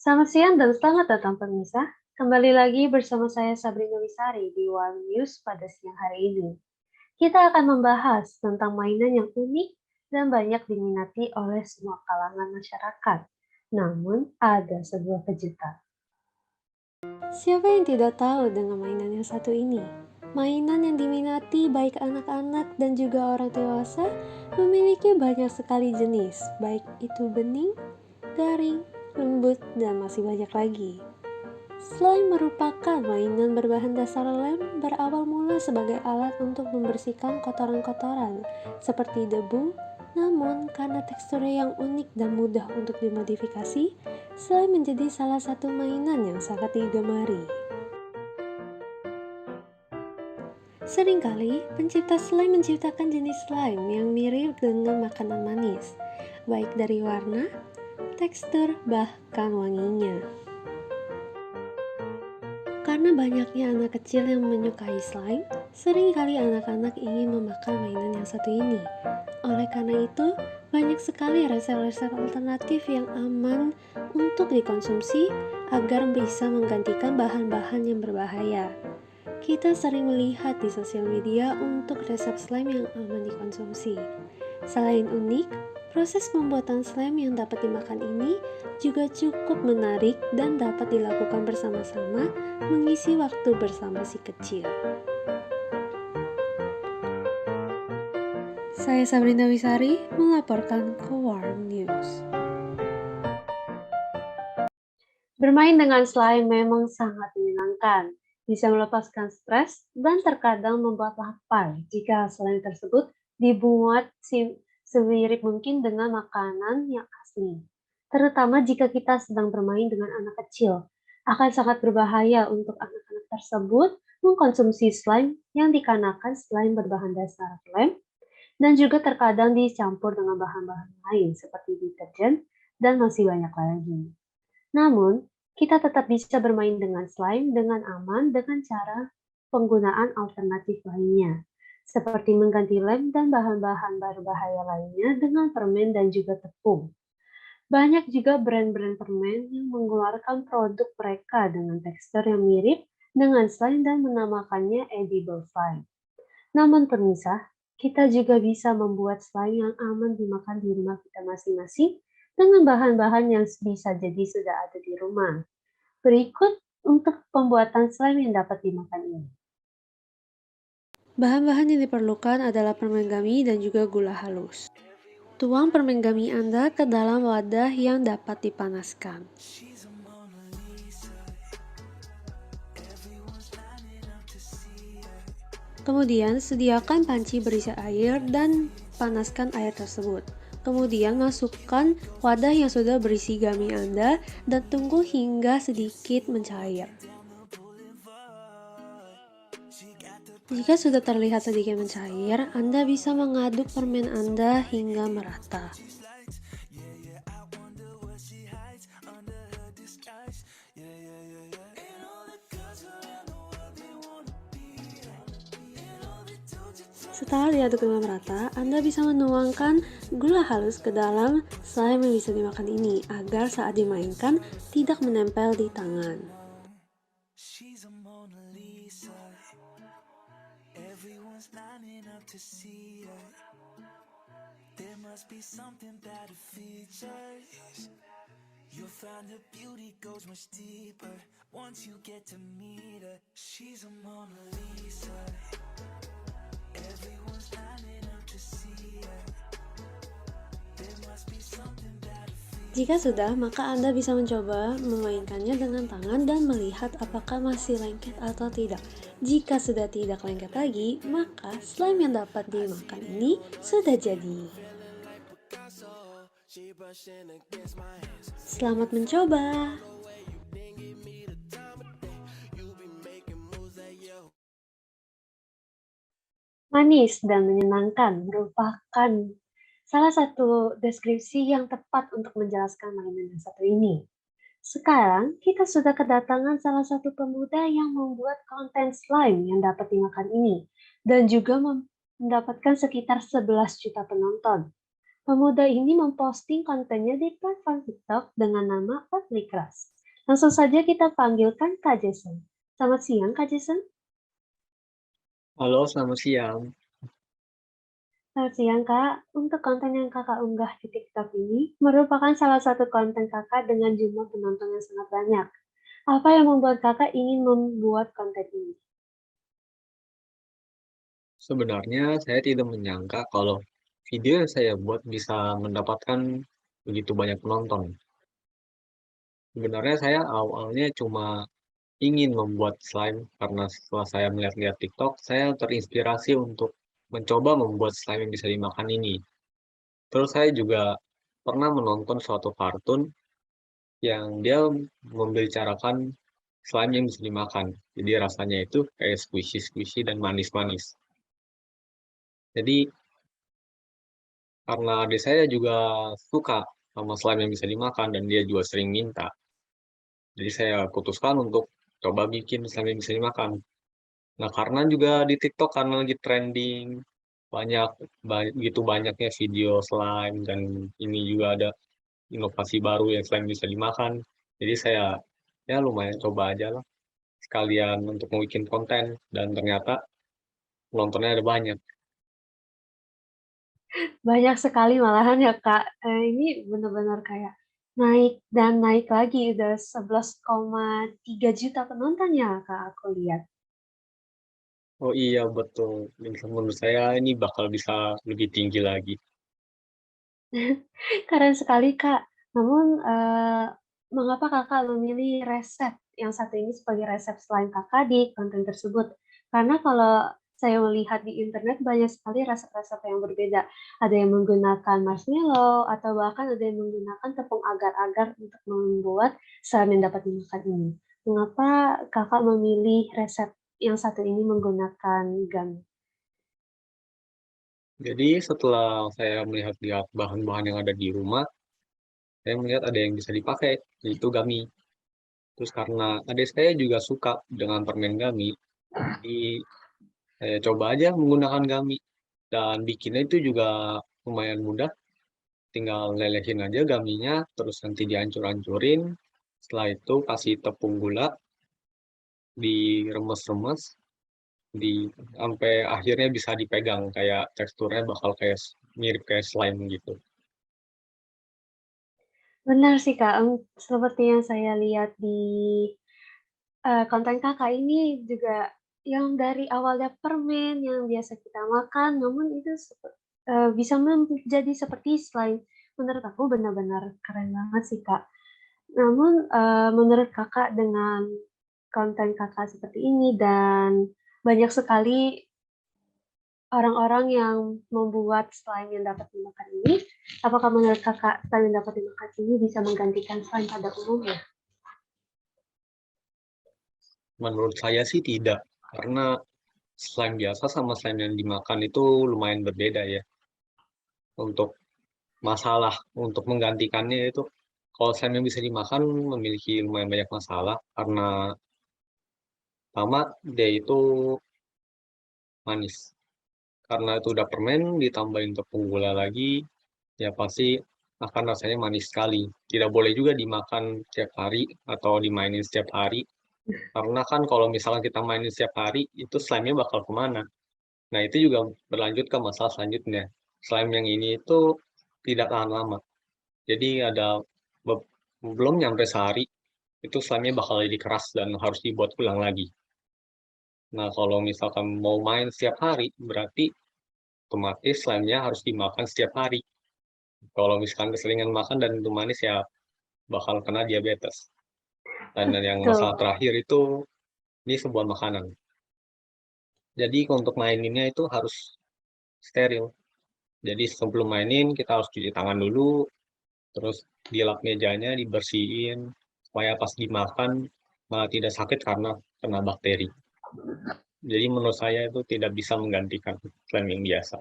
Selamat siang dan selamat datang pemirsa. Kembali lagi bersama saya Sabrina Wisari di One News pada siang hari ini. Kita akan membahas tentang mainan yang unik dan banyak diminati oleh semua kalangan masyarakat. Namun, ada sebuah kejutan. Siapa yang tidak tahu dengan mainan yang satu ini? Mainan yang diminati baik anak-anak dan juga orang dewasa memiliki banyak sekali jenis, baik itu bening, garing, lembut, dan masih banyak lagi. Slime merupakan mainan berbahan dasar lem berawal mula sebagai alat untuk membersihkan kotoran-kotoran seperti debu, namun karena teksturnya yang unik dan mudah untuk dimodifikasi, slime menjadi salah satu mainan yang sangat digemari. Seringkali, pencipta slime menciptakan jenis slime yang mirip dengan makanan manis, baik dari warna, tekstur, bahkan wanginya. Karena banyaknya anak kecil yang menyukai slime, seringkali anak-anak ingin memakan mainan yang satu ini. Oleh karena itu, banyak sekali resep-resep alternatif yang aman untuk dikonsumsi agar bisa menggantikan bahan-bahan yang berbahaya. Kita sering melihat di sosial media untuk resep slime yang aman dikonsumsi. Selain unik, proses pembuatan slime yang dapat dimakan ini juga cukup menarik dan dapat dilakukan bersama-sama mengisi waktu bersama si kecil. Saya Sabrina Wisari melaporkan ke Warm News. Bermain dengan slime memang sangat menyenangkan, bisa melepaskan stres dan terkadang membuat lapar jika slime tersebut dibuat semirip mungkin dengan makanan yang asli. Terutama jika kita sedang bermain dengan anak kecil, akan sangat berbahaya untuk anak-anak tersebut mengkonsumsi slime yang dikarenakan slime berbahan dasar lem dan juga terkadang dicampur dengan bahan-bahan lain seperti deterjen dan masih banyak lagi. Namun, kita tetap bisa bermain dengan slime dengan aman dengan cara penggunaan alternatif lainnya, seperti mengganti lem dan bahan-bahan berbahaya lainnya dengan permen dan juga tepung. Banyak juga brand-brand permen yang mengeluarkan produk mereka dengan tekstur yang mirip dengan slime dan menamakannya edible slime. Namun pemirsa, kita juga bisa membuat slime yang aman dimakan di rumah kita masing-masing dengan bahan-bahan yang bisa jadi sudah ada di rumah. Berikut untuk pembuatan slime yang dapat dimakan ini. Bahan-bahan yang diperlukan adalah permen gummy dan juga gula halus. Tuang permen gummy Anda ke dalam wadah yang dapat dipanaskan. Kemudian, sediakan panci berisi air dan panaskan air tersebut. Kemudian, masukkan wadah yang sudah berisi gummy Anda dan tunggu hingga sedikit mencair. Jika sudah terlihat sedikit mencair, Anda bisa mengaduk permen Anda hingga merata. Setelah diaduk dengan merata, Anda bisa menuangkan gula halus ke dalam slime yang bisa dimakan ini agar saat dimainkan tidak menempel di tangan. Jika sudah, maka Anda bisa mencoba memainkannya dengan tangan dan melihat apakah masih lengket atau tidak. Jika sudah tidak lengket lagi, maka slime yang dapat dimakan ini sudah jadi. Selamat mencoba! Manis dan menyenangkan merupakan salah satu deskripsi yang tepat untuk menjelaskan mainan yang satu ini. Sekarang, kita sudah kedatangan salah satu pemuda yang membuat konten slime yang dapat dimakan ini dan juga mendapatkan sekitar 11 juta penonton. Pemuda ini memposting kontennya di platform TikTok dengan nama Oatly Crush. Langsung saja kita panggilkan Kak Jason. Selamat siang, Kak Jason. Halo, selamat siang. Selamat siang, Kak. Untuk konten yang Kakak unggah di TikTok ini merupakan salah satu konten Kakak dengan jumlah penonton yang sangat banyak. Apa yang membuat Kakak ingin membuat konten ini? Sebenarnya saya tidak menyangka kalau video yang saya buat bisa mendapatkan begitu banyak penonton. Sebenarnya saya awalnya cuma ingin membuat slime karena setelah saya melihat-lihat TikTok, saya terinspirasi untuk mencoba membuat slime yang bisa dimakan ini. Terus saya juga pernah menonton suatu kartun yang dia membicarakan slime yang bisa dimakan. Jadi rasanya itu kayak squishy-squishy dan manis-manis. Jadi karena adik saya juga suka sama slime yang bisa dimakan dan dia juga sering minta. Jadi saya putuskan untuk coba bikin slime yang bisa dimakan. Nah, karena juga di TikTok karena lagi trending banyak begitu banyaknya video slime dan ini juga ada inovasi baru yang slime bisa dimakan. Jadi saya ya lumayan coba aja lah sekalian untuk mau bikin konten dan ternyata penontonnya ada banyak. Banyak sekali malahan ya, Kak. Ini benar-benar kayak naik dan naik lagi, udah 11,3 juta penonton ya, Kak, aku lihat. Oh iya betul. Dan menurut saya ini bakal bisa lebih tinggi lagi. Keren sekali, Kak. Namun, mengapa Kakak memilih resep yang satu ini sebagai resep selain Kakak di konten tersebut? Karena kalau saya melihat di internet banyak sekali resep-resep yang berbeda. Ada yang menggunakan marshmallow atau bahkan ada yang menggunakan tepung agar-agar untuk membuat slime yang dapat dimakan ini. Mengapa Kakak memilih resep yang satu ini menggunakan gum? Jadi setelah saya melihat-lihat bahan-bahan yang ada di rumah, saya melihat ada yang bisa dipakai, yaitu gami. Terus karena adik saya juga suka dengan permen gami, jadi saya coba aja menggunakan gami. Dan bikinnya itu juga lumayan mudah, tinggal lelehin aja gaminya, terus nanti dihancur-hancurin. Setelah itu kasih tepung gula, diremes-remes, di sampai akhirnya bisa dipegang, kayak teksturnya bakal kayak mirip kayak slime gitu. Benar sih, Kak, seperti yang saya lihat di konten Kakak ini juga yang dari awalnya permen yang biasa kita makan, namun itu bisa menjadi seperti slime. Menurut aku benar-benar keren banget sih, Kak. Namun, menurut Kakak dengan konten Kakak seperti ini dan banyak sekali orang-orang yang membuat slime yang dapat dimakan ini, apakah menurut Kakak slime yang dapat dimakan ini bisa menggantikan slime pada umumnya? Menurut saya sih tidak, karena slime biasa sama slime yang dimakan itu lumayan berbeda ya. Untuk untuk menggantikannya itu, kalau slime yang bisa dimakan memiliki lumayan banyak masalah, karena pertama dia itu manis. Karena itu udah permen ditambahin tepung gula lagi, ya pasti akan rasanya manis sekali. Tidak boleh juga dimakan setiap hari atau dimainin setiap hari, karena kan kalau misalnya kita mainin setiap hari, itu slime-nya bakal kemana. Nah, itu juga berlanjut ke masalah selanjutnya. Slime yang ini itu tidak tahan lama. Jadi ada belum nyampe sehari, itu slime-nya bakal jadi keras dan harus dibuat ulang lagi. Nah, kalau misalkan mau main setiap hari, berarti otomatis slime-nya harus dimakan setiap hari. Kalau misalkan keseringan makan dan itu manis, ya bakal kena diabetes. Dan yang masalah Betul. terakhir itu, ini sebuah makanan. Jadi untuk maininnya itu harus steril. Jadi sebelum mainin kita harus cuci tangan dulu, terus dilap mejanya, dibersihin, supaya pas dimakan malah tidak sakit karena kena bakteri. Jadi menurut saya itu tidak bisa menggantikan slime yang biasa.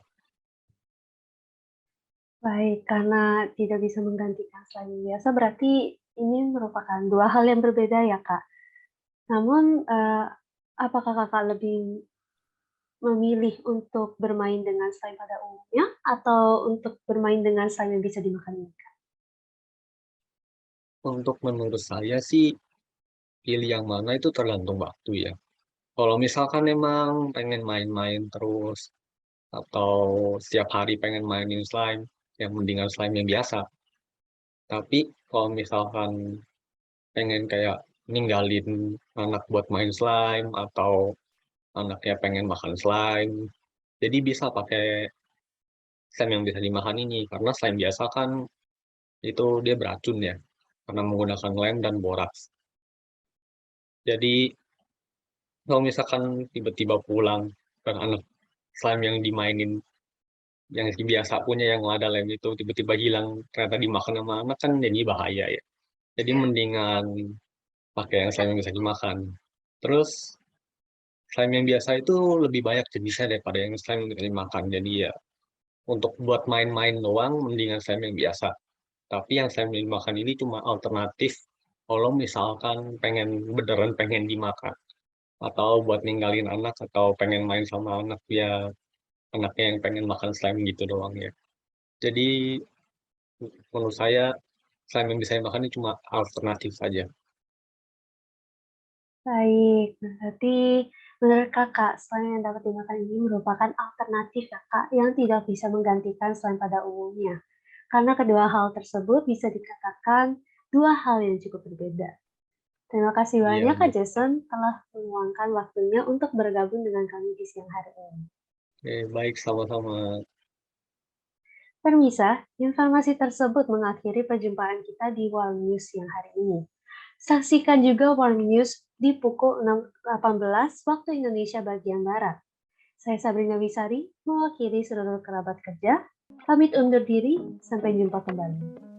Baik, karena tidak bisa menggantikan slime biasa, berarti ini merupakan 2 hal yang berbeda ya, Kak? Namun, apakah Kakak lebih memilih untuk bermain dengan slime pada umumnya atau untuk bermain dengan slime yang bisa dimakan ini, Kak? Untuk menurut saya sih, pilih yang mana itu tergantung waktu ya. Kalau misalkan emang pengen main-main terus atau setiap hari pengen mainin slime, yang mendingan slime yang biasa. Tapi kalau misalkan pengen kayak ninggalin anak buat main slime atau anaknya pengen makan slime, jadi bisa pakai slime yang bisa dimakan ini. Karena slime biasa kan itu dia beracun ya, karena menggunakan lem dan boraks. Jadi kalau misalkan tiba-tiba pulang dan anak slime yang dimainin yang biasa punya yang nggak ada lem itu tiba-tiba hilang ternyata dimakan sama anak kan jadi bahaya ya. Jadi mendingan pakai yang slime yang bisa dimakan. Terus slime yang biasa itu lebih banyak jenisnya daripada yang slime yang bisa dimakan. Jadi ya untuk buat main-main doang mendingan slime yang biasa. Tapi yang slime yang dimakan ini cuma alternatif kalau misalkan beneran pengen dimakan. Atau buat ninggalin anak atau pengen main sama anak ya anaknya yang pengen makan slime gitu doang ya. Jadi menurut saya slime yang bisa dimakan ini cuma alternatif saja. Baik, berarti menurut Kakak, slime yang dapat dimakan ini merupakan alternatif ya, Kak, yang tidak bisa menggantikan slime pada umumnya. Karena kedua hal tersebut bisa dikatakan dua hal yang cukup berbeda. Terima kasih Iya, banyak Kak betul. Jason telah meluangkan waktunya untuk bergabung dengan kami di siang hari ini. Oke, baik sama-sama. Permisah, informasi tersebut mengakhiri perjumpaan kita di Warm News siang hari ini. Saksikan juga Warm News di pukul 18 waktu Indonesia bagian Barat. Saya Sabrina Wisari, mewakili seluruh kerabat kerja. Pamit undur diri, sampai jumpa kembali.